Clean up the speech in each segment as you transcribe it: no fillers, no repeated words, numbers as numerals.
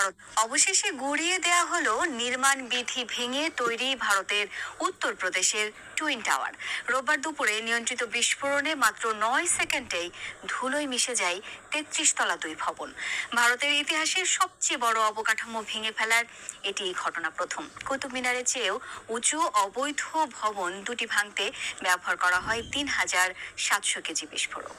ভারত অবশেষে গুড়িয়ে দেয়া হলো নির্মাণ বিধি ভেঙে তৈরি ভারতের উত্তরপ্রদেশের টুইন টাওয়ার। রোববার দুপুরে নিয়ন্ত্রিত বিস্ফোরণে মাত্র 9 সেকেন্ডেই ধুলোয় মিশে যায় 33 তলা দুই ভবন। ভারতের ইতিহাসের সবচেয়ে বড় অবকাঠামো ভেঙে ফেলার এটি ঘটনা প্রথম। কুতুব মিনারের চেয়েও উঁচু অবৈধ ভবন দুটি ভাঙতে ব্যবহার করা হয় 3700 কেজি বিস্ফোরক।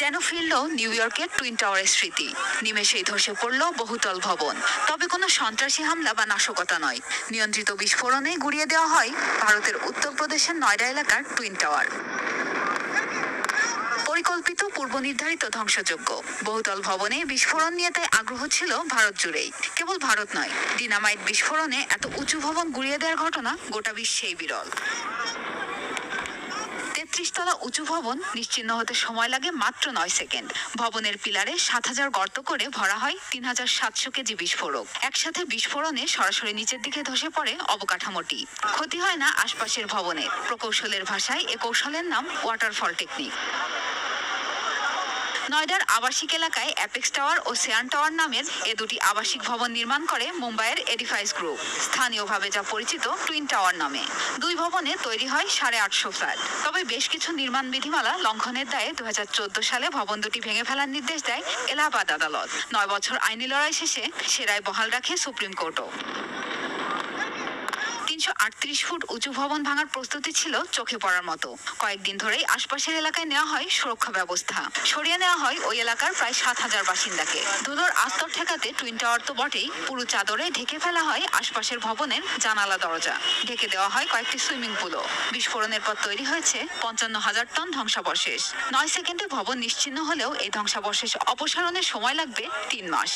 যেন ফিরল নিউ ইয়র্কের টুইন টাওয়ারের স্মৃতি। নিমেষেই ধসে পড়ল বহুতল ভবন। তবে কোনো সন্ত্রাসী হামলা বা নাশকতা নয়, নিয়ন্ত্রিত বিস্ফোরণে গুড়িয়ে দেওয়া হয় ভারতের উত্তরপ্রদেশের নয়ডা এলাকার টুইন টাওয়ার। পরিকল্পিত পূর্ব নির্ধারিত ধ্বংসযজ্ঞ বহুতল ভবনে বিস্ফোরণ নিয়ে তাই আগ্রহ ছিল ভারত জুড়েই। কেবল ভারত নয়, ডিনামাইট বিস্ফোরণে এত উঁচু ভবন গুড়িয়ে দেওয়ার ঘটনা গোটা বিশ্বেই বিরল। 33 তলা উঁচু ভবন নিশ্চিহ্ন হতে সময় লাগে মাত্র 9 সেকেন্ড। ভবনের পিলারে 7000 গর্ত করে ভরা হয় 3700 কেজি বিস্ফোরক। একসাথে বিস্ফোরণে সরাসরি নিচের দিকে ধসে পড়ে অবকাঠামোটি। ক্ষতি হয় না আশপাশের ভবনের। প্রকৌশলের ভাষায় এ কৌশলের নাম ওয়াটারফল টেকনিক। নয়ডার আবাসিক এলাকায় অ্যাপেক্স টাওয়ার ও সেয়ান টাওয়ার নামের এ দুটি আবাসিক ভবন নির্মাণ করে মুম্বাইয়ের এডিফাইস গ্রুপ, স্থানীয়ভাবে যা পরিচিত টুইন টাওয়ার নামে। দুই ভবনে তৈরি হয় 850 ফ্ল্যাট। তবে বেশ কিছু নির্মাণ বিধিমালা লঙ্ঘনের দায়ে 2014 সালে ভবন দুটি ভেঙে ফেলার নির্দেশ দেয় এলাহাবাদ আদালত। 9 বছর আইনি লড়াই শেষে সে রায় বহাল রাখে সুপ্রিম কোর্টও। 338 ফুট উঁচু ভবন ভাঙার প্রস্তুতি ছিল চোখে পড়ার মতো। কয়েকদিন ধরেই আশপাশের এলাকায় নেওয়া হয় সুরক্ষা ব্যবস্থা। সরিয়ে নেওয়া হয় ওই এলাকার প্রায় 7000 বাসিন্দাকে। ধুলোর আস্তর ঠেকাতে টুইন টাওয়ার তো বটেই, পুরো চাদরে ঢেকে ফেলা হয় আশপাশের ভবনের জানালা দরজা। ঢেকে দেওয়া হয় কয়েকটি সুইমিং পুলও। বিস্ফোরণের পর তৈরি হয়েছে 55,000 টন ধ্বংসাবশেষ। 9 সেকেন্ডে ভবন নিশ্চিহ্ন হলেও এই ধ্বংসাবশেষ অপসারণের সময় লাগবে 3 মাস।